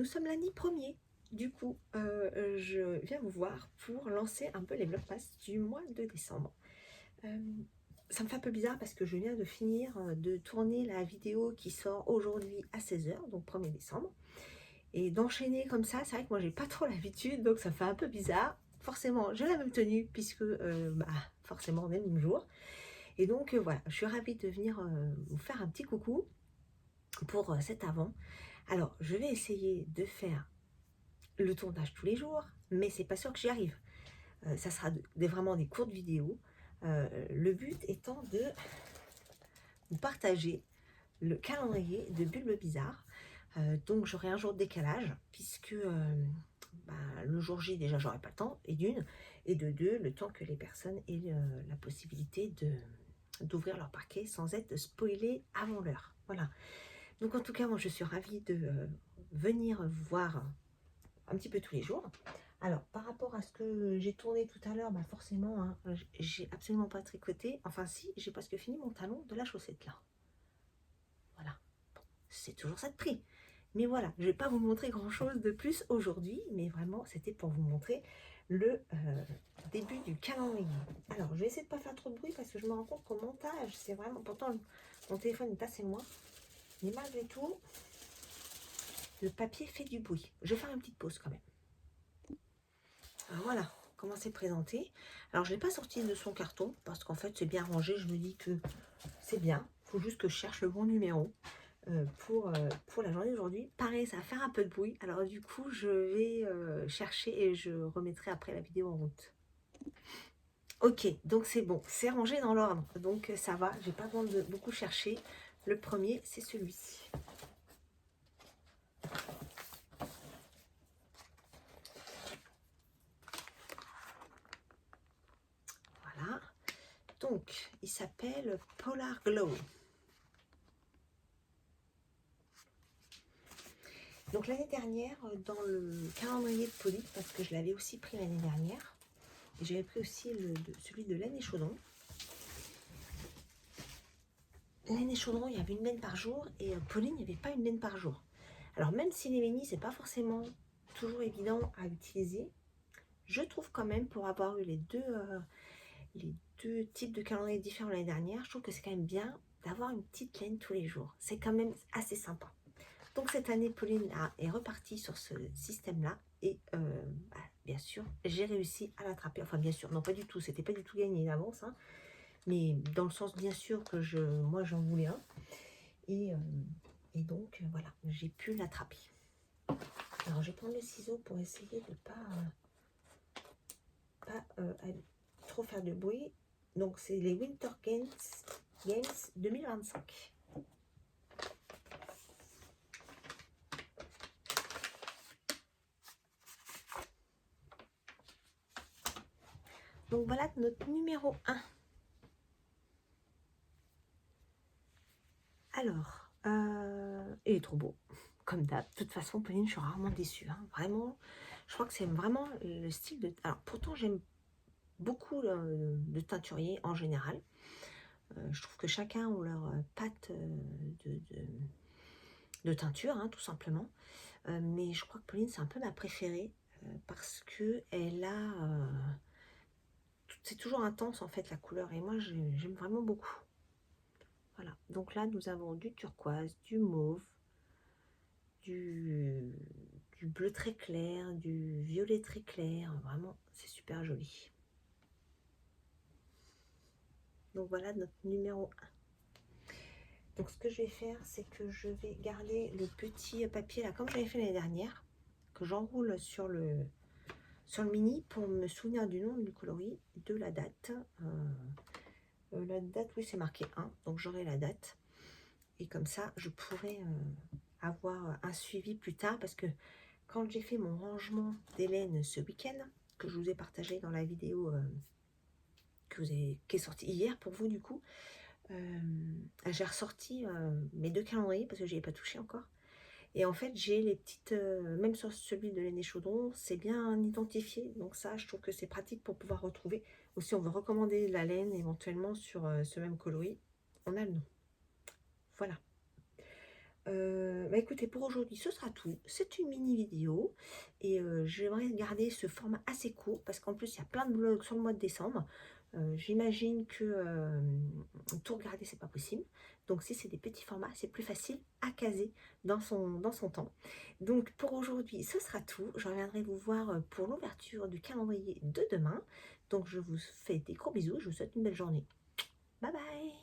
Nous sommes lundi 1er. Du coup, je viens vous voir pour lancer un peu les vlogmas du mois de décembre. Ça me fait un peu bizarre parce que je viens de finir de tourner la vidéo qui sort aujourd'hui à 16 h, donc 1er décembre. Et d'enchaîner comme ça, c'est vrai que moi j'ai pas trop l'habitude, donc ça fait un peu bizarre. Forcément, j'ai la même tenue puisque forcément on est le même jour. Et donc voilà, je suis ravie de venir vous faire un petit coucou pour cet avant. Alors, je vais essayer de faire le tournage tous les jours, mais c'est pas sûr que j'y arrive. Ça sera vraiment des courtes vidéos. Le but étant de vous partager le calendrier de Bulbe Bizarre. Donc j'aurai un jour de décalage, puisque le jour J, déjà, j'aurai pas le temps, et d'une, et de deux, le temps que les personnes aient la possibilité d'ouvrir leur parquet sans être spoilées avant l'heure. Voilà. Donc en tout cas, moi je suis ravie de venir vous voir un petit peu tous les jours. Alors, par rapport à ce que j'ai tourné tout à l'heure, forcément, hein, j'ai absolument pas tricoté. Enfin si, j'ai presque fini mon talon de la chaussette là. Voilà. Bon, c'est toujours ça de prix. Mais voilà, je vais pas vous montrer grand chose de plus aujourd'hui, mais vraiment, c'était pour vous montrer le début du calendrier. Alors, je vais essayer de pas faire trop de bruit parce que je me rends compte qu'au montage, c'est vraiment... Pourtant, mon téléphone est assez loin. Mais malgré tout, le papier fait du bruit. Je vais faire une petite pause quand même. Alors voilà comment c'est présenté. Alors je ne l'ai pas sorti de son carton parce qu'en fait c'est bien rangé. Je me dis que c'est bien. Il faut juste que je cherche le bon numéro pour la journée d'aujourd'hui. Pareil, ça va faire un peu de bruit. Alors du coup je vais chercher et je remettrai après la vidéo en route. Ok, donc c'est bon. C'est rangé dans l'ordre. Donc ça va. J'ai pas besoin de beaucoup chercher. Le premier, c'est celui-ci. Voilà. Donc, il s'appelle Polar Glow. Donc l'année dernière, dans le calendrier de Polly, parce que je l'avais aussi pris l'année dernière, et j'avais pris aussi celui de Laine et Chaudron. Laine et Chaudron, il y avait une laine par jour, et Pauline, il n'y avait pas une laine par jour. Alors même si les mini, c'est pas forcément toujours évident à utiliser, je trouve quand même, pour avoir eu les deux types de calendriers différents l'année dernière, je trouve que c'est quand même bien d'avoir une petite laine tous les jours. C'est quand même assez sympa. Donc cette année, Pauline est repartie sur ce système-là et bien sûr, j'ai réussi à l'attraper. Enfin bien sûr, non pas du tout, c'était pas du tout gagné d'avance, hein, mais dans le sens bien sûr que moi j'en voulais un. Et donc voilà, j'ai pu l'attraper. Alors je vais prendre le ciseau pour essayer de pas trop faire de bruit. Donc c'est les Winter Games 2025. Donc voilà notre numéro 1. Alors, il est trop beau, comme d'hab. De toute façon, Pauline, je suis rarement déçue. Hein. Vraiment, je crois que c'est vraiment le style de... Alors, pourtant, j'aime beaucoup de teinturier en général. Je trouve que chacun a leur patte de teinture, hein, tout simplement. Mais je crois que Pauline, c'est un peu ma préférée parce que elle a... c'est toujours intense, en fait, la couleur. Et moi, j'aime vraiment beaucoup. Voilà, donc là nous avons du turquoise, du mauve, du bleu très clair, du violet très clair, vraiment c'est super joli. Donc voilà notre numéro 1. Donc ce que je vais faire, c'est que je vais garder le petit papier là, comme j'avais fait l'année dernière, que j'enroule sur le mini pour me souvenir du nom du coloris, de la date. La date, oui, c'est marqué 1, donc j'aurai la date. Et comme ça, je pourrai avoir un suivi plus tard, parce que quand j'ai fait mon rangement des laines ce week-end, que je vous ai partagé dans la vidéo qui est sortie hier pour vous du coup, j'ai ressorti mes deux calendriers parce que je n'y ai pas touché encore. Et en fait, j'ai les petites, même sur celui de Laine et Chaudron, c'est bien identifié. Donc ça, je trouve que c'est pratique pour pouvoir retrouver. Ou si on veut recommander la laine éventuellement sur ce même coloris, on a le nom. Voilà. Bah, écoutez, pour aujourd'hui, ce sera tout. C'est une mini vidéo et j'aimerais garder ce format assez court parce qu'en plus, il y a plein de vlogs sur le mois de décembre. J'imagine que tout regarder, c'est pas possible. Donc, si c'est des petits formats, c'est plus facile à caser dans son temps. Donc, pour aujourd'hui, ce sera tout. Je reviendrai vous voir pour l'ouverture du calendrier de demain. Donc, je vous fais des gros bisous. Je vous souhaite une belle journée. Bye bye!